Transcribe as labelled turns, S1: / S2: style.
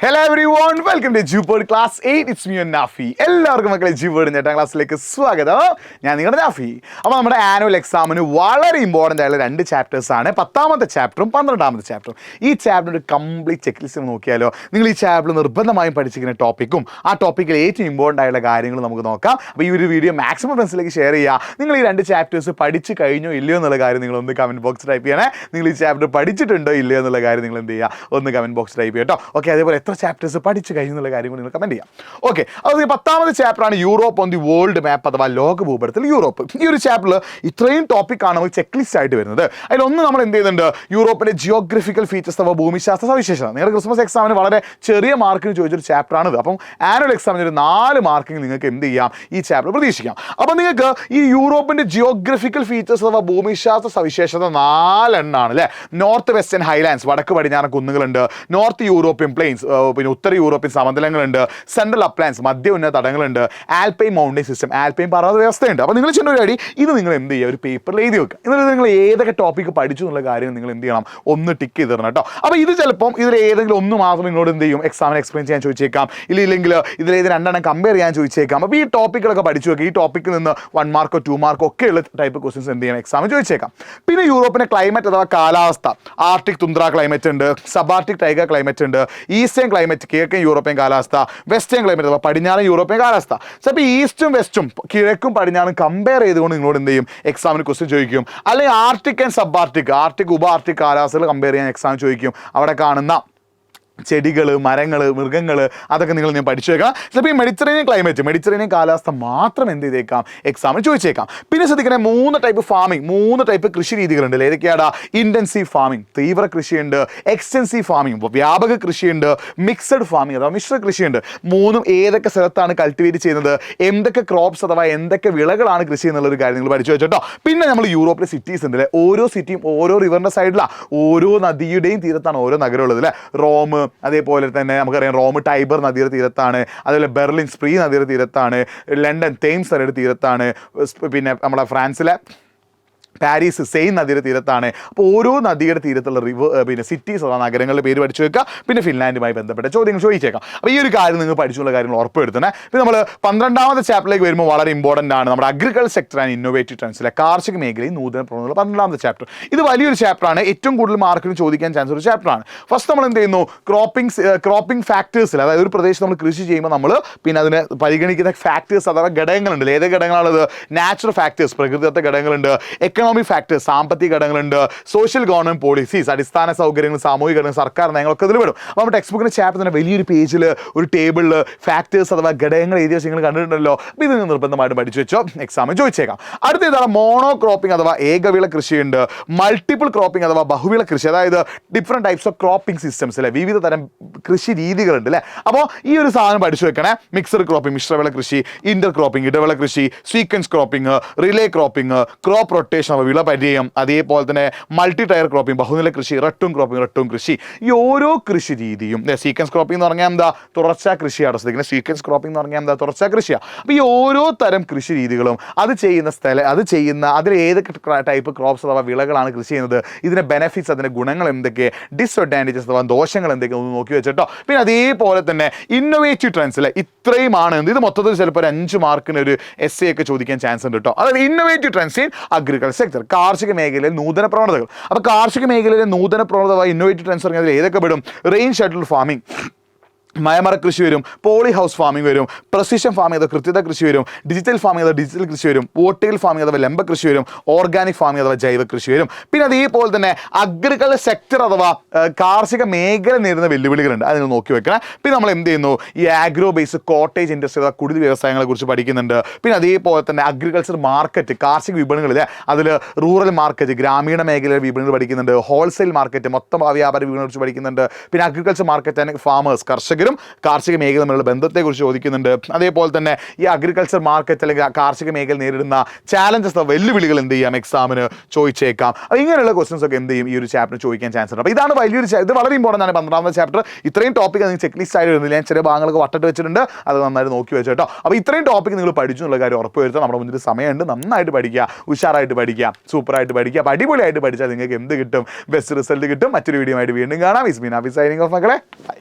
S1: Hello everyone, welcome to Jupiter Class 8. It's me and Nafi. എല്ലാവർക്കും മക്കളെ ജൂപ്പേർഡ് 8ാം ക്ലാസ്സിലേക്ക് സ്വാഗതം. ഞാൻ നിങ്ങളുടെ നാഫി. അപ്പോൾ നമ്മുടെ ആനുവൽ എക്സാമിന് വളരെ ഇമ്പോർട്ടൻ്റ് ആയിട്ടുള്ള രണ്ട് ചാപ്റ്റേഴ്സ് ആണ്, 10ാമത്തെ ചാപ്റ്ററും 12ാമത്തെ ചാപ്റ്ററും. ഈ ചാപ്റ്ററിൻ്റെ കംപ്ലീറ്റ് ചെക്ക് ലിസ്റ്റ് നോക്കിയാലോ നിങ്ങൾ ഈ ചാപ്റ്റർ നിർബന്ധമായും പഠിച്ചിരിക്കുന്ന ടോപ്പിക്കും ആ ടോപ്പിക്കിൽ ഏറ്റവും ഇമ്പോർട്ടൻ്റ് ആയിട്ടുള്ള കാര്യങ്ങൾ നമുക്ക് നോക്കാം. അപ്പോൾ ഈ ഒരു വീഡിയോ മാക്സിമം ഫ്രണ്ട്സിലേക്ക് ഷെയർ ചെയ്യുക. നിങ്ങൾ ഈ രണ്ട് ചാപ്റ്റേഴ്സ് പഠിച്ച് കഴിഞ്ഞോ ഇല്ലയോ എന്നുള്ള കാര്യം നിങ്ങൾ ഒന്ന് കമൻറ്റ് ബോക്സ് ടൈപ്പ് ചെയ്യണേ. നിങ്ങൾ ഈ ചാപ്റ്റർ പഠിച്ചിട്ടുണ്ടോ ഇല്ലയോ എന്നുള്ള കാര്യം നിങ്ങൾ എന്ത് ചെയ്യുക, ഒന്ന് കമൻറ്റ് ബോക്സ് ടൈപ്പ് ചെയ്യട്ടോ. ഓക്കെ, അതേപോലെ എത്ര ചാപ്റ്റേഴ്സ് പഠിച്ചു കഴിഞ്ഞുള്ള കാര്യം നിങ്ങൾ കമൻറ്റ് ചെയ്യാം. ഓക്കെ, അത് 10ാമത്തെ ചാപ്റ്ററാണ് Europe on the world map അഥവാ ലോക ഭൂപടത്തിൽ യൂറോപ്പ്. ഈ ഒരു ചാപ്റ്ററിൽ ഇത്രയും ടോപ്പിക്കാണ് നമുക്ക് ചെക്ക് ലിസ്റ്റ് ആയിട്ട് വരുന്നത്. അതിലൊന്ന് നമ്മൾ എന്ത് ചെയ്യുന്നുണ്ട്, യൂറോപ്പിൻ്റെ ജിയോഗ്രഫിക്കൽ ഫീച്ചേഴ്സ് അഥവാ ഭൂമിശാസ്ത്ര സവിശേഷത. നിങ്ങളുടെ ക്രിസ്മസ് എക്സാമിന് വളരെ ചെറിയ മാർക്കിന് ചോദിച്ചൊരു ചാപ്റ്ററാണിത്. അപ്പം ആനുവൽ എക്സാമിന് ഒരു 4 മാർക്കിന് നിങ്ങൾക്ക് എന്ത് ചെയ്യാം, ഈ ചാപ്റ്റർ പ്രതീക്ഷിക്കാം. അപ്പം നിങ്ങൾക്ക് ഈ യൂറോപ്പിൻ്റെ ജിയോഗ്രഫിക്കൽ ഫീച്ചേഴ്സ് അഥവാ ഭൂമിശാസ്ത്ര സവിശേഷത 4 എണ്ണമാണ് അല്ലേ. നോർത്ത് വെസ്റ്റേൺ ഹൈലാൻഡ്സ്, വടക്ക് പടിഞ്ഞാറൻ കുന്നുകളുണ്ട്. നോർത്ത് യൂറോപ്യൻ പ്ലെയിൻസ്, പിന്നെ ഉത്തര യൂറോപ്യൻ സമതലങ്ങളുണ്ട്. സെൻട്രൽ അപ്ലാൻസ്, മധ്യ ഉന്നത തടങ്ങളുണ്ട്. ആൽപൈൻ മൗണ്ടൻ സിസ്റ്റം, ആൽപൈൻ പർവ്വത വ്യവസ്ഥയുണ്ട്. അപ്പോൾ നിങ്ങൾ ചെയ്യുന്ന ഒരു അടി ഇത് നിങ്ങൾ എന്ത് ചെയ്യുക, ഒരു പേപ്പറിൽ എഴുതി വെക്കുക. എന്നിട്ട് നിങ്ങൾ ഏതൊക്കെ ടോപ്പിക്ക് പഠിച്ചു എന്നുള്ള കാര്യം നിങ്ങൾ എന്ത് ചെയ്യണം, ഒന്ന് ടിക്ക് ചെയ്ത് തരണം കേട്ടോ. അപ്പോൾ ഇത് ചിലപ്പം ഇതിൽ ഏതെങ്കിലും ഒന്ന് മാത്രം നിങ്ങളോട് എന്ത് ചെയ്യും, എക്സാമിന് എക്സ്പ്ലെയിൻ ചെയ്യാൻ ചോദിച്ചേക്കാം. ഇല്ലെങ്കിൽ ഇതിലേത് 2 കമ്പയർ ചെയ്യാൻ ചോദിച്ചേക്കാം. അപ്പോൾ ഈ ടോപ്പിക്കുകളൊക്കെ പഠിച്ചു വെക്കുക. ഈ ടോപ്പിക്കിൽ നിന്ന് 1 മാർക്കോ 2 മാർക്കോ ഒക്കെയുള്ള ടൈപ്പ് ക്വസ്റ്റ്യൻസ് എന്ത് ചെയ്യണം, എക്സാമിന് ചോദിച്ചേക്കാം. പിന്നെ യൂറോപ്പിൻ്റെ ക്ലൈമറ്റ് അഥവാ കാലാവസ്ഥ, ആർട്ടിക് തുന്ദ്ര ക്ലൈമറ്റ് ഉണ്ട്, സബാർട്ടിക് ടൈഗർ ക്ലൈമറ്റ് ഉണ്ട്, ഈസ്റ്റേൺ ക്ലൈമറ്റ് കിഴക്കൻ യൂറോപ്യൻ കാലാവസ്ഥ, വെസ്റ്റേൺ ക്ലൈമറ്റ് അഥവാ പടിഞ്ഞാറൻ യൂറോപ്യൻ കാലാവസ്ഥ. ചിലപ്പോൾ ഈസ്റ്റും വെസ്റ്റും കിഴക്കും പടിഞ്ഞാറും കമ്പയർ ചെയ്തുകൊണ്ട് നിങ്ങളോട് എന്ത് ചെയ്യും, എക്സാമിന് ക്വസ്റ്റ്യൻ ചോദിക്കും. അല്ലെങ്കിൽ Arctic and sub Arctic, Arctic ഉപ ആർട്ടിക് കാലാവസ്ഥകൾ കമ്പയർ ചെയ്യാൻ എക്സാമിന് ചോദിക്കും. അവിടെ കാണുന്ന ചെടികൾ, മരങ്ങൾ, മൃഗങ്ങൾ, അതൊക്കെ ഞാൻ പഠിച്ചു വെക്കാം. ചിലപ്പോൾ ഈ മെഡിറ്ററേനിയൻ ക്ലൈമറ്റ്, മെഡിറ്ററേനിയൻ കാലാവസ്ഥ മാത്രം എന്ത് ചെയ്തേക്കാം, എക്സാമിന് ചോദിച്ചേക്കാം. പിന്നെ ശ്രദ്ധിക്കണേ, 3 ടൈപ്പ് ഫാമിംഗ്, 3 ടൈപ്പ് കൃഷി രീതികളുണ്ട്. ഏതൊക്കെയാണ്? ഇൻറ്റൻസീവ് ഫാമിംഗ്, തീവ്ര കൃഷിയുണ്ട്. എക്സ്റ്റൻസീവ് ഫാമിംഗ്, വ്യാപക കൃഷിയുണ്ട്. മിക്സഡ് ഫാമിംഗ് അഥവാ മിശ്ര കൃഷിയുണ്ട്. 3ഉം ഏതൊക്കെ സ്ഥലത്താണ് കൾട്ടിവേറ്റ് ചെയ്യുന്നത്, എന്തൊക്കെ ക്രോപ്സ് അഥവാ എന്തൊക്കെ വിളകളാണ് കൃഷി എന്നുള്ളൊരു കാര്യം നിങ്ങൾ പഠിച്ചു വെച്ചോട്ടോ. പിന്നെ നമ്മൾ യൂറോപ്പിലെ സിറ്റീസ് ഉണ്ട് അല്ലേ, ഓരോ സിറ്റിയും ഓരോ റിവറിൻ്റെ സൈഡിലാണ്, ഓരോ നദിയുടെയും തീരത്താണ് ഓരോ നഗരം ഉള്ളത് അല്ലേ. റോം, അതേപോലെ തന്നെ നമുക്കറിയാം റോം ടൈബർ നദിയുടെ തീരത്താണ്. അതുപോലെ ബെർലിൻ സ്പ്രീ നദിയുടെ തീരത്താണ്. ലണ്ടൻ തേംസ് നദിയുടെ തീരത്താണ്. പിന്നെ നമ്മുടെ ഫ്രാൻസിലെ പാരീസ് സെയിൻ നദിയുടെ തീരത്താണ്. അപ്പോൾ ഓരോ നദിയുടെ തീരത്തുള്ള പിന്നെ സിറ്റീസ് അഥവാ നഗരങ്ങളുടെ പേര് പഠിച്ചു വെക്കുക. പിന്നെ ഫിൻലാൻഡുമായി ബന്ധപ്പെട്ട ചോദ്യങ്ങൾ ചോദിച്ചേക്കാം. അപ്പോൾ ഈ ഒരു കാര്യം നിങ്ങൾ പഠിച്ചുള്ള കാര്യങ്ങൾ ഉറപ്പുവരുത്തണേ. പിന്നെ നമ്മൾ 12ാമത്തെ ചാപ്റ്ററിലേക്ക് വരുമ്പോൾ വളരെ ഇമ്പോർട്ടൻ്റ് ആണ് നമ്മുടെ അഗ്രികൾച്ചർ സെക്ടർ ആൻഡ് ഇന്നോവേറ്റീവ് ട്രെൻഡ്സിലെ കാർഷിക മേഖലയിൽ നൂതന പ്രവണതകൾ 12ാമത്തെ ചാപ്റ്റർ. ഇത് വലിയൊരു ചാപ്റ്ററാണ്, ഏറ്റവും കൂടുതൽ മാർക്കിന് ചോദിക്കാൻ ചാൻസ് ഒരു ചാപ്റ്ററാണ്. ഫസ്റ്റ് നമ്മൾ എന്ത് ചെയ്യുന്നു, ക്രോപ്പിംഗ് ഫാക്ടേഴ്സിൽ, അതായത് ഒരു പ്രദേശത്ത് നമ്മൾ കൃഷി ചെയ്യുമ്പോൾ നമ്മൾ പിന്നെ അതിനെ പരിഗണിക്കുന്ന ഫാക്ടേഴ്സ് അഥവാ ഘടകങ്ങളുണ്ട്. ഏത് ഘടകങ്ങളാണത്? നാച്ചുറൽ ഫാക്ടേഴ്സ്, പ്രകൃതിദത്ത ഘടകങ്ങളുണ്ട്. എക്കണോമിക് ഫാക്ടേഴ്സ്, സാമ്പത്തിക ഘടകങ്ങളുണ്ട്. സോഷ്യൽ ഗവൺമെന്റ് പോളിസീസ്, അടിസ്ഥാന സൗകര്യങ്ങൾ, സാമൂഹിക ഘടകങ്ങൾ, സർക്കാർ നയങ്ങളൊക്കെ ഇതിൽ വരും. അപ്പോൾ നമ്മുടെ ടെക്സ്റ്റ് ബുക്കിൻ്റെ ചാപ്റ്റർ തന്നെ വലിയൊരു പേജിൽ ഒരു ടേബിളിൽ ഫാക്ടേഴ്സ് അഥവാ ഘടകങ്ങൾ എഴുതി വെച്ച് നിങ്ങൾ കണ്ടിട്ടുണ്ടല്ലോ. അപ്പോൾ ഇത് നിർബന്ധമായിട്ട് പഠിച്ചു വെച്ചോ, എക്സാമിന് ചോദിച്ചേക്കാം. അടുത്ത ഇതാണ് മോണോ ക്രോപ്പിംഗ് അഥവാ ഏകവിള കൃഷിയുണ്ട്. മൾട്ടിപ്പിൾ ക്രോപ്പിംഗ് അഥവാ ബഹുവിള കൃഷി, അതായത് different types of cropping systems അല്ലേ, വിവിധ തരം കൃഷി രീതികളുണ്ട് അല്ലേ. അപ്പോൾ ഈ ഒരു സാധനം പഠിച്ചു വെക്കണേ. മിക്സഡ് ക്രോപ്പിംഗ് മിശ്രവിള കൃഷി, ഇന്റർ ക്രോപ്പിംഗ് ഇടവിള കൃഷി, sequence cropping, relay cropping, crop rotation വിളപര്യം, അതേപോലെ തന്നെ മൾട്ടി ടയർ ക്രോപ്പിംഗ് ബഹുനില കൃഷി, റട്ടും കൃഷി. ഈ ഓരോ കൃഷി രീതിയും സീക്വൻസ് ക്രോപ്പിംഗ് എന്ന് പറഞ്ഞാൽ എന്താ, തുടർച്ചാ കൃഷിയാണ്. ശ്രദ്ധിക്കുന്നത്, സീക്വൻസ് ക്രോപ്പിംഗ് എന്ന് പറഞ്ഞാൽ എന്താ, തുടർച്ചാ കൃഷിയാണ്. അപ്പോൾ ഈ ഓരോ തരം കൃഷി രീതികളും അതിൽ ഏതൊക്കെ ടൈപ്പ് ക്രോപ്സ് അഥവാ വിളകളാണ് കൃഷി ചെയ്യുന്നത്, ഇതിൻ്റെ ബെനിഫിറ്റ്സ്, അതിൻ്റെ ഗുണങ്ങൾ എന്തൊക്കെ, ഡിസ്അഡ്വാൻറ്റേജസ് അഥവാ ദോഷങ്ങൾ എന്തൊക്കെ ഒന്ന് നോക്കി വെച്ചിട്ടോ. പിന്നെ അതേപോലെ തന്നെ ഇന്നോവേറ്റീവ് ട്രെൻഡ്സ് അല്ലേ, ഇത്രയുമാണ്. ഇത് മൊത്തത്തിൽ ചിലപ്പോൾ ഒരു 5 മാർക്കിന് ഒരു എസ് ഒക്കെ ചോദിക്കാൻ ചാൻസ് ഉണ്ട് കേട്ടോ. അതായത് innovative trends in agriculture sector, കാർഷിക മേഖലയിൽ നൂതന പ്രവണതകൾ. അപ്പോൾ കാർഷിക മേഖലയിലെ നൂതന പ്രവണത ഇന്നോവേറ്റീവ് ട്രെൻഡ്സ് പറഞ്ഞാൽ ഏതൊക്കെ പെടും? റെയിൻ ഷട്ടിൽ ഫാമിംഗ്, മയമറ കൃഷി വരും, പോളി ഹൗസ് ഫാമിംഗ് വരും, പ്രസിഷൻ ഫാമിംഗ് അഥവാ കൃത്യത കൃഷി വരും, ഡിജിറ്റൽ ഫാമിംഗ് അഥവാ ഡിജിറ്റൽ കൃഷി വരും, വോട്ടേൽ ഫാമിംഗ് അഥവാ ലംബ കൃഷി വരും, ഓർഗാനിക് ഫാമിംഗ് അഥവാ ജൈവ കൃഷി വരും. പിന്നെ അതേപോലെ തന്നെ അഗ്രികൾച്ചർ സെക്ടർ അഥവാ കാർഷിക മേഖല നേരിടുന്ന വെല്ലുവിളികളുണ്ട്, അത് നിങ്ങൾ നോക്കി വെക്കണം. പിന്നെ നമ്മൾ എന്ത് ചെയ്യുന്നു, ഈ ആഗ്രോ ബേസ് കോട്ടേജ് ഇൻഡസ്ട്രി അഥവാ കുടിൽ വ്യവസായങ്ങളെ കുറിച്ച് പഠിക്കുന്നുണ്ട്. പിന്നെ അതേപോലെ തന്നെ അഗ്രികൾച്ചർ മാർക്കറ്റ്, കാർഷിക വിപണികളിൽ അതിൽ റൂറൽ മാർക്കറ്റ്, ഗ്രാമീണ മേഖലയിലെ വിപണികൾ പഠിക്കുന്നുണ്ട്. ഹോൾസെയിൽ മാർക്കറ്റ്, മൊത്തം വ്യാപാര വിപണികളെ കുറിച്ച് പഠിക്കുന്നുണ്ട്. പിന്നെ അഗ്രികൾച്ചർ മാർക്കറ്റ് ആൻഡ് ഫാമേഴ്സ്, കർഷകരും കാർഷിക മേഖല തമ്മിലുള്ള ബന്ധത്തെക്കുറിച്ച് ചോദിക്കുന്നുണ്ട്. അതേപോലെ തന്നെ ഈ അഗ്രികൾച്ചർ മാർക്കറ്റ് അല്ലെങ്കിൽ കാർഷിക മേഖല നേരിടുന്ന ചാലഞ്ചസ്, വെല്ലുവിളികൾ എന്ത് ചെയ്യാം, എക്സാമിന് ചോദിച്ചേക്കാം. അപ്പോൾ ഇങ്ങനെയുള്ള ക്വസ്റ്റൻസ് ഒക്കെ എന്ത് ചെയ്യും, ഈ ഒരു ചാപ്റ്റർ ചോദിക്കാൻ ചാൻസ് ഉണ്ട്. അപ്പോൾ ഇതാണ് ഇത് വളരെ ഇമ്പോർട്ടൻ്റ് ആണ് 12ാമത്തെ ചാപ്റ്റർ. ഇത്രയും ടോപ്പിക് നിങ്ങൾക്ക് ചെക്ക് ലിസ്റ്റ് ആയിട്ട് വരുന്നില്ല, ഞാൻ ചെറിയ ഭാഗങ്ങളൊക്കെ വട്ടിട്ട് വെച്ചിട്ടുണ്ട്, അത് നന്നായിട്ട് നോക്കി വെച്ചോ കേട്ടോ. അപ്പോൾ ഇത്രയും ടോപ്പിക് നിങ്ങൾ പഠിച്ചു എന്നുള്ള കാര്യം ഉറപ്പ് വരുത്തുക. നമ്മുടെ മുന്നിൽ സമയമുണ്ട്, നന്നായിട്ട് പഠിക്കുക, ഉഷാറായിട്ട് പഠിക്കുക, സൂപ്പറായിട്ട് പഠിക്കുക. അപ്പോൾ അടിപൊളിയായിട്ട് പഠിച്ചാൽ നിങ്ങൾക്ക് എന്ത് കിട്ടും, ബെസ്റ്റ് റിസൾട്ട് കിട്ടും. മറ്റൊരു വീഡിയോ ആയിട്ട് വീണ്ടും കാണാം. ഇസ്മീൻ നാഫി സൈനിങ് ഓഫ് മക്കളെ. ബൈ.